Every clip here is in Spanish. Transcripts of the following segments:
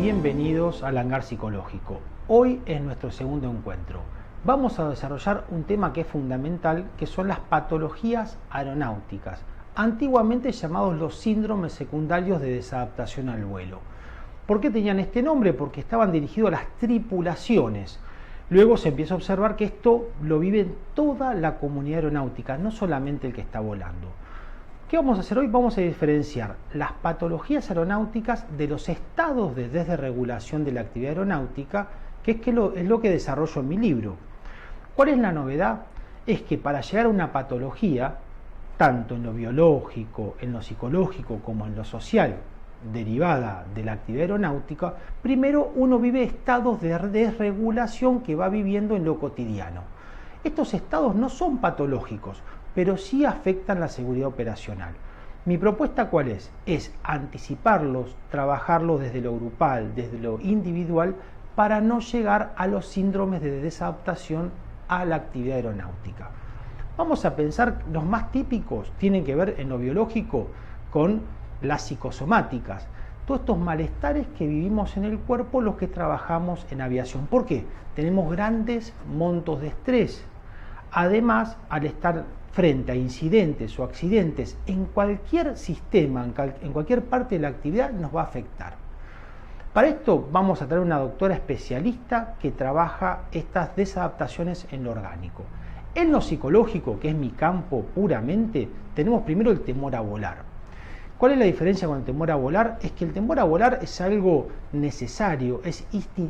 bienvenidos al Hangar Psicológico. Hoy es nuestro segundo encuentro. Vamos a desarrollar un tema que es fundamental, que son las patologías aeronáuticas, antiguamente llamados los síndromes secundarios de desadaptación al vuelo. ¿Por qué tenían este nombre? Porque estaban dirigidos a las tripulaciones. Luego se empieza a observar que esto lo vive toda la comunidad aeronáutica, no solamente el que está volando. ¿Qué vamos a hacer hoy? Vamos a diferenciar las patologías aeronáuticas de los estados de desregulación de la actividad aeronáutica, que es lo que desarrollo en mi libro. ¿Cuál es la novedad? Es que para llegar a una patología, tanto en lo biológico, en lo psicológico como en lo social, derivada de la actividad aeronáutica, primero uno vive estados de desregulación que va viviendo en lo cotidiano. Estos estados no son patológicos, pero sí afectan la seguridad operacional. Mi propuesta, ¿cuál es? Es anticiparlos, trabajarlos desde lo grupal, desde lo individual, para no llegar a los síndromes de desadaptación a la actividad aeronáutica. Vamos a pensar, los más típicos tienen que ver en lo biológico con las psicosomáticas, todos estos malestares que vivimos en el cuerpo los que trabajamos en aviación. ¿Por qué? Tenemos grandes montos de estrés. Además, al estar frente a incidentes o accidentes en cualquier sistema, en cualquier parte de la actividad, nos va a afectar. Para esto vamos a traer una doctora especialista que trabaja estas desadaptaciones en lo orgánico. En lo psicológico, que es mi campo puramente, tenemos primero el temor a volar. ¿Cuál es la diferencia con el temor a volar? Es que el temor a volar es algo necesario, es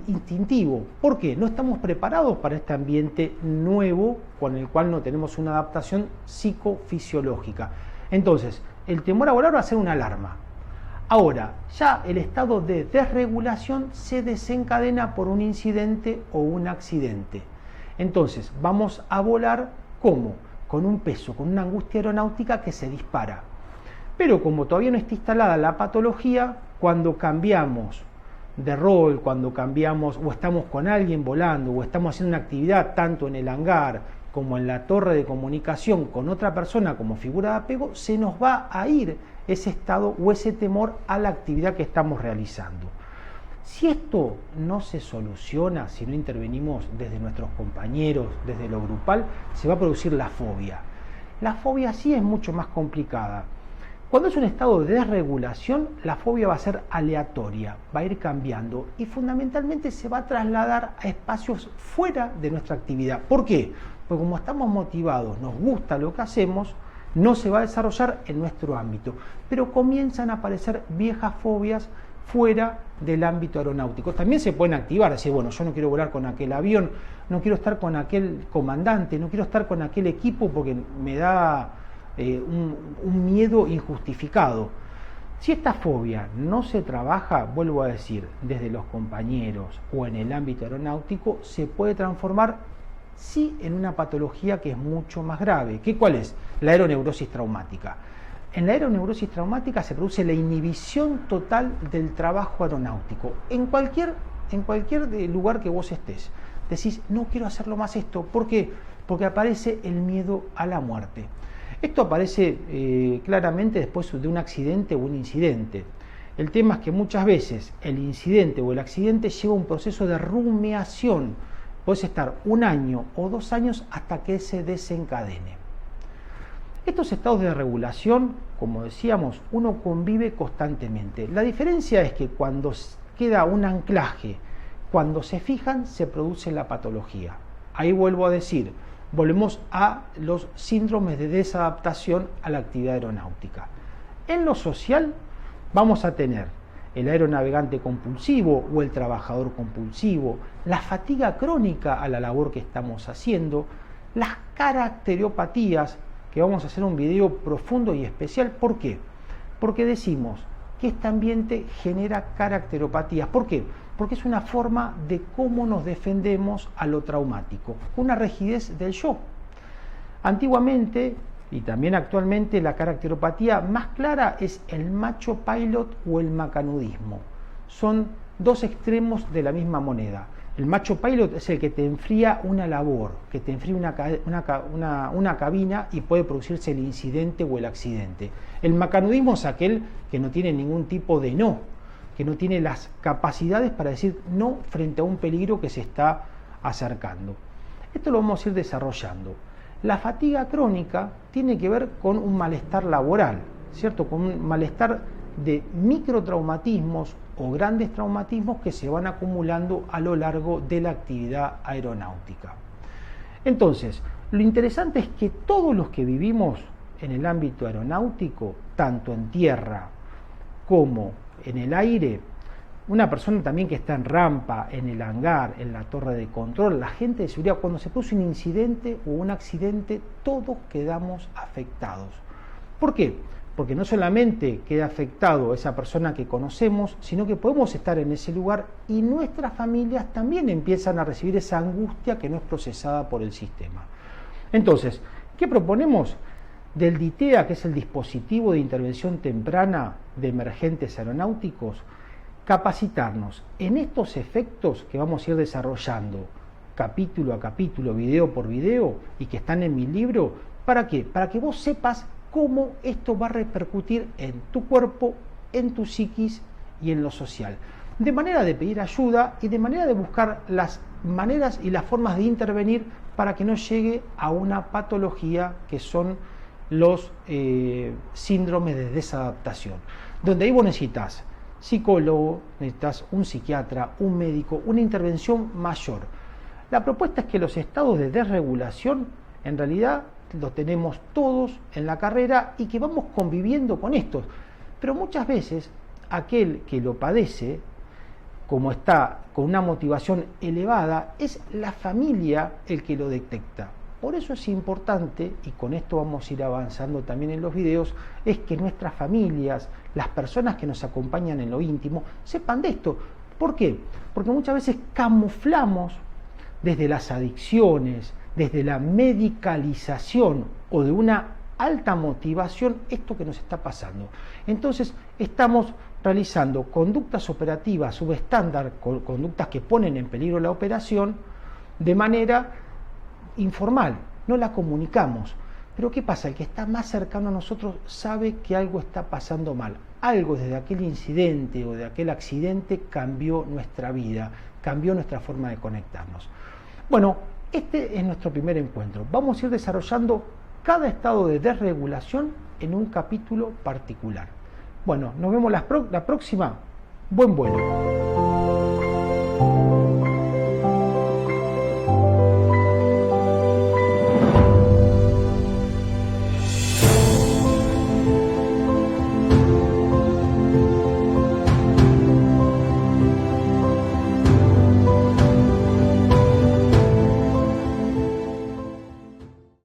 instintivo. ¿Por qué? No estamos preparados para este ambiente nuevo con el cual no tenemos una adaptación psicofisiológica. Entonces, el temor a volar va a ser una alarma. Ahora, ya el estado de desregulación se desencadena por un incidente o un accidente. Entonces, vamos a volar ¿cómo? Con un peso, con una angustia aeronáutica que se dispara. Pero como todavía no está instalada la patología, cuando cambiamos de rol, cuando cambiamos o estamos con alguien volando o estamos haciendo una actividad tanto en el hangar como en la torre de comunicación con otra persona como figura de apego, se nos va a ir ese estado o ese temor a la actividad que estamos realizando. Si esto no se soluciona, si no intervenimos desde nuestros compañeros, desde lo grupal, se va a producir la fobia. La fobia sí es mucho más complicada. Cuando es un estado de desregulación, la fobia va a ser aleatoria, va a ir cambiando y fundamentalmente se va a trasladar a espacios fuera de nuestra actividad. ¿Por qué? Porque como estamos motivados, nos gusta lo que hacemos, no se va a desarrollar en nuestro ámbito, pero comienzan a aparecer viejas fobias fuera del ámbito aeronáutico. También se pueden activar, decir, bueno, yo no quiero volar con aquel avión, no quiero estar con aquel comandante, no quiero estar con aquel equipo porque me da un miedo injustificado. Si esta fobia no se trabaja, vuelvo a decir, desde los compañeros o en el ámbito aeronáutico, se puede transformar sí en una patología que es mucho más grave. ¿Cuál es? La aeroneurosis traumática. En la aeroneurosis traumática se produce la inhibición total del trabajo aeronáutico. En cualquier lugar que vos estés, decís, no quiero hacerlo más esto. ¿Por qué? Porque aparece el miedo a la muerte. Esto aparece claramente después de un accidente o un incidente. El tema es que muchas veces el incidente o el accidente lleva un proceso de rumiación. Puedes estar 1 año o 2 años hasta que se desencadene. Estos estados de regulación, como decíamos, uno convive constantemente. La diferencia es que cuando queda un anclaje, cuando se fijan, se produce la patología. Ahí vuelvo a decir, volvemos a los síndromes de desadaptación a la actividad aeronáutica. En lo social vamos a tener el aeronavegante compulsivo o el trabajador compulsivo, la fatiga crónica a la labor que estamos haciendo, las caracteropatías, que vamos a hacer un video profundo y especial. ¿Por qué? Porque decimos que este ambiente genera caracteropatías. ¿Por qué? Porque es una forma de cómo nos defendemos a lo traumático, una rigidez del yo. Antiguamente, y también actualmente, la caracteropatía más clara es el macho pilot o el macanudismo. Son dos extremos de la misma moneda. El macho pilot es el que te enfría una labor, que te enfría una cabina y puede producirse el incidente o el accidente. El macanudismo es aquel que no tiene ningún tipo de no, que no tiene las capacidades para decir no frente a un peligro que se está acercando. Esto lo vamos a ir desarrollando. La fatiga crónica tiene que ver con un malestar laboral, ¿cierto? Con un malestar de microtraumatismos o grandes traumatismos que se van acumulando a lo largo de la actividad aeronáutica. Entonces, lo interesante es que todos los que vivimos en el ámbito aeronáutico, tanto en tierra como en el aire, una persona también que está en rampa, en el hangar, en la torre de control, la gente de seguridad, cuando se produce un incidente o un accidente, todos quedamos afectados. ¿Por qué? Porque no solamente queda afectado esa persona que conocemos, sino que podemos estar en ese lugar y nuestras familias también empiezan a recibir esa angustia que no es procesada por el sistema. Entonces, ¿qué proponemos? Del DITEA, que es el dispositivo de intervención temprana de emergentes aeronáuticos, capacitarnos en estos efectos que vamos a ir desarrollando capítulo a capítulo, video por video, y que están en mi libro. ¿Para qué? Para que vos sepas cómo esto va a repercutir en tu cuerpo, en tu psiquis y en lo social. De manera de pedir ayuda y de manera de buscar las maneras y las formas de intervenir para que no llegue a una patología que son los síndromes de desadaptación, donde ahí vos necesitas psicólogo, necesitas un psiquiatra, un médico, una intervención mayor. La propuesta es que los estados de desregulación en realidad los tenemos todos en la carrera y que vamos conviviendo con estos, pero muchas veces aquel que lo padece, como está con una motivación elevada, es la familia el que lo detecta. Por eso es importante, y con esto vamos a ir avanzando también en los videos, es que nuestras familias, las personas que nos acompañan en lo íntimo, sepan de esto. ¿Por qué? Porque muchas veces camuflamos desde las adicciones, desde la medicalización o de una alta motivación esto que nos está pasando. Entonces estamos realizando conductas operativas subestándar, conductas que ponen en peligro la operación de manera informal, no la comunicamos. Pero ¿qué pasa? El que está más cercano a nosotros sabe que algo está pasando mal. Algo desde aquel incidente o de aquel accidente cambió nuestra vida, cambió nuestra forma de conectarnos. Bueno, este es nuestro primer encuentro. Vamos a ir desarrollando cada estado de desregulación en un capítulo particular. Bueno, nos vemos la próxima. Buen vuelo.